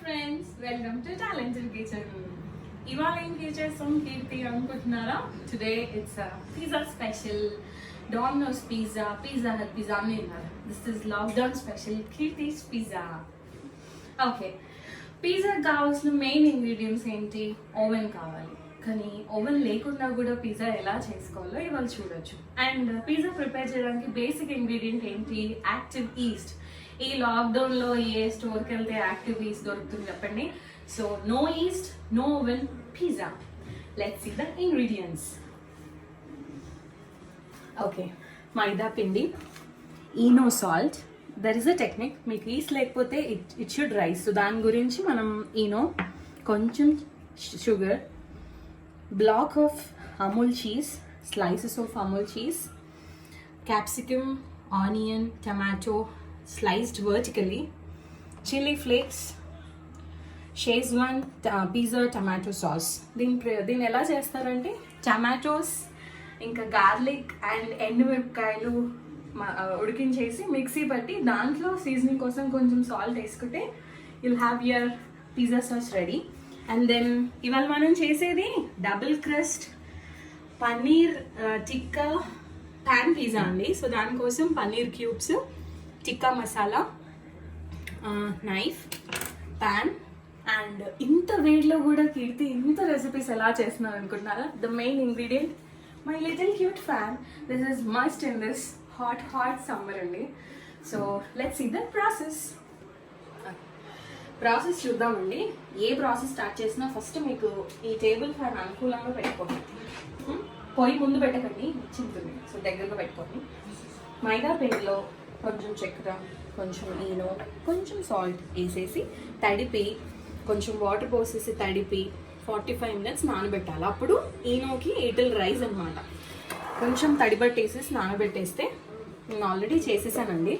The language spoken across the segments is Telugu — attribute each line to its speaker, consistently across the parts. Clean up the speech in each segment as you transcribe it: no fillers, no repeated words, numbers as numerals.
Speaker 1: Friends, welcome to talented kitchen. ఇవాళ ఏం చేస్తాం కీర్తి అనుకుంటున్నారా? Today it's pizza special, Domino's pizza, pizza hut pizza అని ఉన్నారు. This is lockdown special Keerthi's pizza. Okay, pizza కావాల్సిన మెయిన్ ఇంగ్రీడియంట్స్ ఏంటి? ఓవెన్ కావాలి. కానీ ఓవెన్ లేకుండా కూడా పిజ్జా ఎలా చేసుకోవాలో ఇవాళ చూడొచ్చు. అండ్ పిజ్జా ప్రిపేర్ చేయడానికి బేసిక్ ఇంగ్రీడియంట్ ఏంటి? Active yeast. ఈ లాక్డౌన్లో ఏ స్టోర్కి వెళ్తే యాక్టివ్ ఈస్ట్ దొరుకుతుంది చెప్పండి? So no yeast, no oven, pizza. Let's see the ingredients. Okay, maida పిండి, Eno salt. There is a technique, మీకు ఈస్ట్ లేకపోతే ఇట్ షుడ్ రైస్. సో దాని గురించి మనం ఈనో, కొంచెం sugar, block of Amul cheese, slices of Amul cheese, capsicum, onion, tomato sliced vertically, chili flakes, Szechuan pizza tomato sauce. దీన్ని ఎలా చేస్తారంటే టమాటోస్ ఇంకా గార్లిక్ అండ్ ఎండుమిరపకాయలు ఉడికించేసి మిక్సీ పట్టి దాంట్లో సీజనింగ్ కోసం కొంచెం సాల్ట్ వేసుకుంటే you'll have your pizza sauce ready. And then ఇవాళ మనం చేసేది double crust paneer tikka pan pizza అండి. సో దానికోసం paneer cubes, tikka masala, knife, pan. And ఇంత వేడిలో కూడా కీర్తి ఇంత రెసిపీస్ ఎలా చేస్తున్నారు అనుకుంటున్నారా? The main ingredient my little cute fan. This is must in this hot summer అండి. So let's see the process చూద్దామండి. ఏ ప్రాసెస్ స్టార్ట్ చేసినా ఫస్ట్ మీకు ఈ టేబుల్ ఫ్యాన్ అనుకూలంగా పెట్టుకోండి. పొయ్యి ముందు పెట్టకండి, చింతుంది. సో దగ్గరగా పెట్టుకోండి. మైదా పిండిలో కొంచెం చక్కెర, కొంచెం ఈనో, కొంచెం సాల్ట్ వేసేసి తడిపి, కొంచెం వాటర్ పోసేసి తడిపి 45 minutes నానబెట్టాలి. అప్పుడు ఈనోకి ఇటిల్ రైస్ అనమాట. కొంచెం తడిబట్టేసేసి నానబెట్టేస్తే నేను ఆల్రెడీ చేసేసానండి.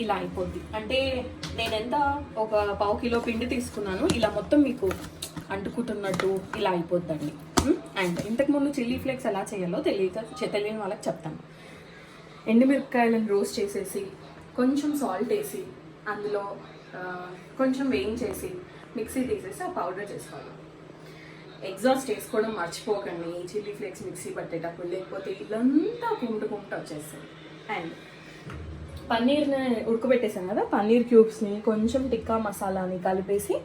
Speaker 1: ఇలా అయిపోద్ది. అంటే నేను ఎంత ఒక 1/2 కిలో పిండి తీసుకున్నాను. ఇలా మొత్తం మీకు అంటుకుంటున్నట్టు ఇలా అయిపోద్దండి. అండ్ ఇంతకుముందు చిల్లీ ఫ్లేక్స్ ఎలా చేయాలో తెలియని వాళ్ళకి చెప్తాను. ఎండుమిరపకాయలను రోస్ట్ చేసేసి కొంచెం సాల్ట్ వేసి అందులో కొంచెం వేయించేసి మిక్సీ తీసేసి ఆ పౌడర్ చేసుకోవాలి. ఎగ్జాస్ట్ వేసుకోవడం మర్చిపోకండి ఈ చిల్లీ ఫ్లేక్స్ మిక్సీ పట్టేటప్పుడు, లేకపోతే ఇదంతా కుంటుకుంటూ వచ్చేస్తుంది. అండ్ పన్నీర్ని ఉడకబెట్టేసాం కదా, పన్నీర్ క్యూబ్స్ని కొంచెం టిక్కా మసాలాని కలిపేసి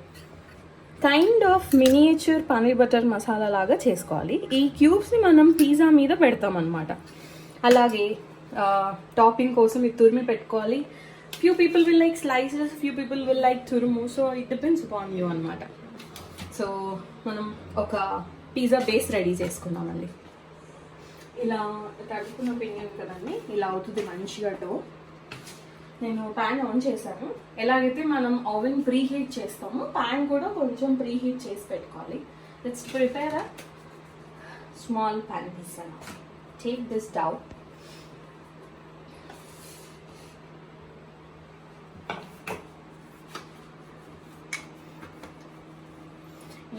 Speaker 1: kind of miniature paneer butter masala లాగా చేసుకోవాలి. ఈ క్యూబ్స్ని మనం పిజ్జా మీద పెడతాం అన్నమాట. అలాగే టాపింగ్ కోసం ఇది తురిమి పెట్టుకోవాలి. Few people will like slices, few people will like తురుము. So it depends upon you అనమాట. సో మనం ఒక పిజ్జా బేస్ రెడీ చేసుకుందామండి. ఇలా తడుపుకున్న పిండి కదండి, ఇలా అవుతుంది మంచిగా డో. నేను ప్యాన్ ఆన్ చేశాను. ఎలాగైతే మనం ఓవెన్ ప్రీ హీట్ చేస్తామో ప్యాన్ కూడా కొంచెం ప్రీ హీట్ చేసి పెట్టుకోవాలి. Let's prepare a small pan pizza. Take this dough.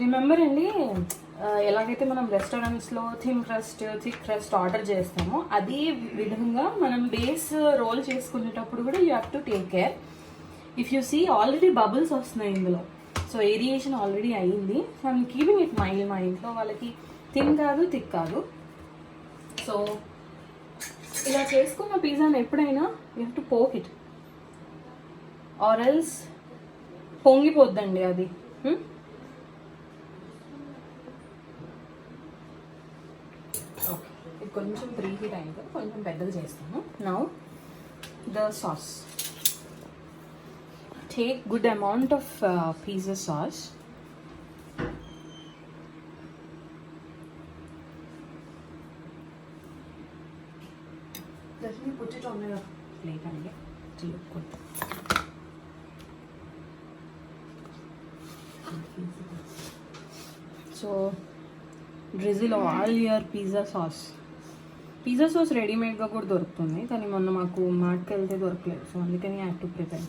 Speaker 1: Remember అండి, ఎలాగైతే మనం రెస్టారెంట్స్లో థిక్ క్రస్ట్ ఆర్డర్ చేస్తామో అదే విధంగా మనం బేస్ రోల్ చేసుకునేటప్పుడు కూడా you have to take care. If you see already bubbles వస్తున్నాయి ఇందులో. సో ఏరియేషన్ ఆల్రెడీ అయ్యింది. So I'm keeping it mild. మా ఇంట్లో వాళ్ళకి థిన్ కాదు, థిక్ కాదు. సో ఇలా చేసుకున్న పిజ్జాని ఎప్పుడైనా you have to poke it, or else పొంగిపోద్దండి అది. కొంచెం ప్రీ హీట్ అయిన తర్వాత కొంచెం పెద్దగా చేస్తాను. Now the sauce. Take good amount of pizza sauce. Let me put it on a plate and to look good. So drizzle all your pizza sauce. Pizza sauce రెడీమేడ్గా కూడా దొరుకుతుంది, కానీ మొన్న మాకు మార్ట్కి వెళ్తే దొరకలేదు. సో అందుకని I have to prepare.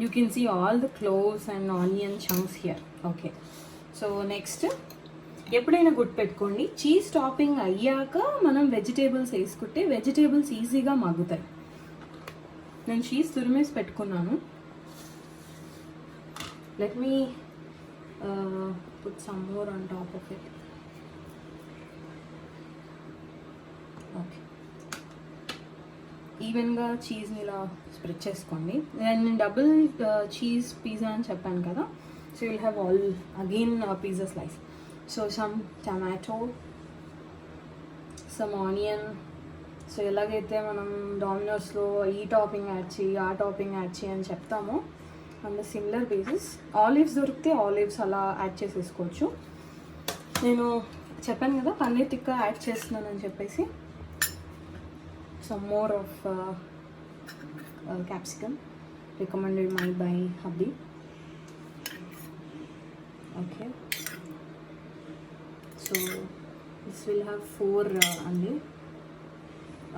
Speaker 1: You can see all the cloves and onion chunks here. Okay, so next ఎప్పుడైనా గుర్తుపెట్టుకోండి, చీజ్ టాపింగ్ అయ్యాక మనం వెజిటేబుల్స్ వేసుకుంటే వెజిటేబుల్స్ ఈజీగా మగ్గుతాయి. నేను చీజ్ తురిమేసి పెట్టుకున్నాను. Let me put some more on top of it. Okay, ఈవెన్గా చీజ్ని ఇలా స్ప్రెడ్ చేసుకోండి. నేను డబుల్ చీజ్ పిజ్జా అని చెప్పాను కదా, so will have all again pizza slice. So some tomato, some onion. So ఎలాగైతే మనం డామినోస్లో ఈ టాపింగ్ యాడ్ చేయి, ఆ టాపింగ్ యాడ్ చేయి అని చెప్తామో on the similar basis olives దొరికితే ఆలివ్స్ అలా యాడ్ చేసేసుకోవచ్చు. నేను చెప్పాను కదా పన్నీర్ టిక్కా యాడ్ చేస్తున్నానని చెప్పేసి. Some more of capsicum recommended my by hubby. Okay, so this will have 4 అండి.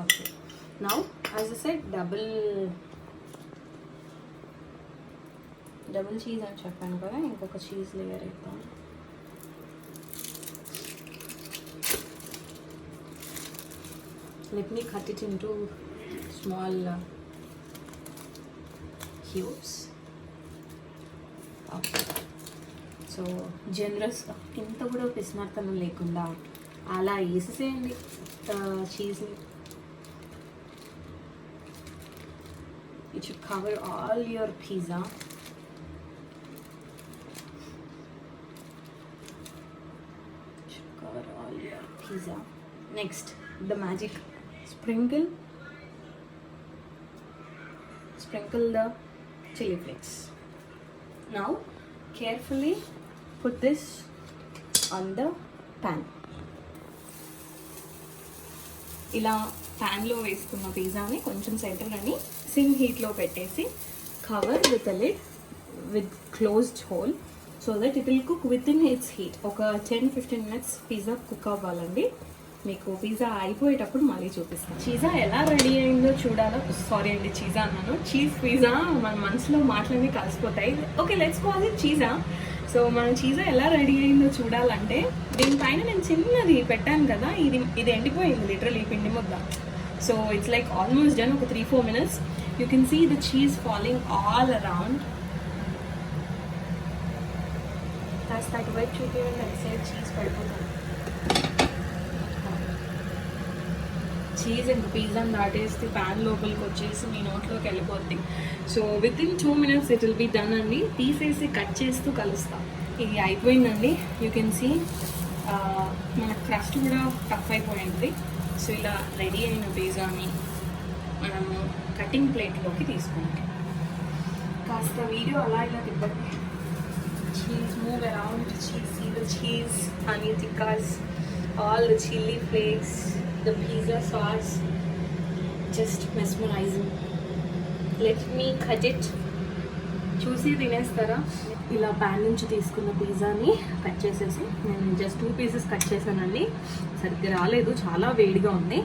Speaker 1: Okay, now as I said double cheese అని చెప్పాను కదా, ఇంకొక చీజ్ లేయర్ ఇద్దాం. Let me cut it into small cubes. Okay, so జనరస్గా ఇంత కూడా పిసినార్తనం లేకుండా అలా వేసేసేయండి చీజ్ని. It should cover all your pizza. It should cover all your pizza. Next, the magic. Sprinkle the chili flakes. Now, carefully put this on the pan. ఇలా ప్యాన్లో వేసుకున్న పిజ్జాని కొంచెం సెంటర్ అని సిమ్ హీట్లో పెట్టేసి cover with a lid with closed whole so that it will cook with in it's heat. ఒక 10-15 minutes పిజ్జా కుక్ అవ్వాలండి. మీకు పిజ్జా అయిపోయేటప్పుడు మళ్ళీ చూపిస్తాను. పిజ్జా ఎలా రెడీ అయిందో చూడాలో. సారీ అండి, చీజా అన్నాను. చీజ్ పిజ్జా మన మనసులో మాటలన్నీ కలిసిపోతాయి. Okay, let's call it cheeza. So మన చీజా ఎలా రెడీ అయిందో చూడాలంటే దీనిపైన నేను చిన్నది పెట్టాను కదా, ఇది ఎండిపోయింది లిటరలీ పిండి ముద్ద. So it's like almost done. ఒక 3-4 minutes you can see the cheese falling all around. కాస్త అటువైపు చూపించండి, అటు సైడ్ చీజ్ పడిపోతుంది. చీజ్ ఇంక పిజ్జాని దాటేస్తే ప్యాన్ లోపలికి వచ్చేసి మీ నోట్లోకి వెళ్ళిపోద్ది. So within 2 minutes it will be done అండి. తీసేసి కట్ చేస్తూ కలుస్తాం. ఇది అయిపోయిందండి. యూ కెన్ సీ మన క్రస్ట్ కూడా టఫ్ అయిపోయింది. సో ఇలా రెడీ అయిన పిజ్జాని మనము కటింగ్ ప్లేట్లోకి తీసుకుంటాం. కాస్త వీడియో అలా ఇలా తిప్పండి. Cheese move around, cheese, see the cheese, honey tikkas, all the chili flakes, the pizza sauce, just mesmerizing. Let me cut it. చూసి తినేస్తారా? ఇలా ప్యాన్ నుంచి తీసుకున్న పిజ్జాని కట్ చేసేసి, నేను జస్ట్ 2 pieces కట్ చేశానండి. సరిగ్గా రాలేదు, చాలా వేడిగా ఉంది.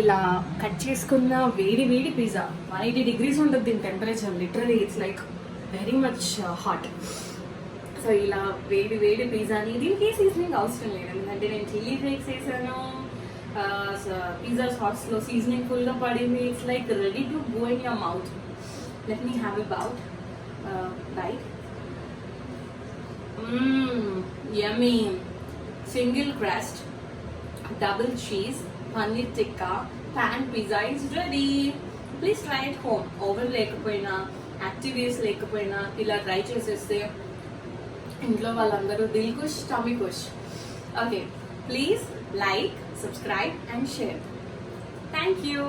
Speaker 1: ఇలా కట్ చేసుకున్న వేడి పిజ్జా 180 degrees ఉంటుంది దీని temperature. Literally it's like very much hot. So ఇలా వేడి పిజ్జాని, దీనికి సీజనింగ్ అవసరం లేదు ఎందుకంటే నేను చిల్లీ ఫ్లేక్స్ వేసాను. పిజ్జా సాస్లో సీజనింగ్ ఫుల్గా పడింది. It's like ready to go in your mouth. Let me have a bite. Yummy. Single crust, double cheese, paneer tikka, pan pizza is ready. Please try it home. Oven లేకపోయినా, యాక్టివిటీస్ లేకపోయినా ఇలా ట్రై చేసేస్తే ఇంట్లో వాళ్ళందరూ దిల్ ఖుష్, tummy ఖుష్. Okay, please like, subscribe and share. Thank you.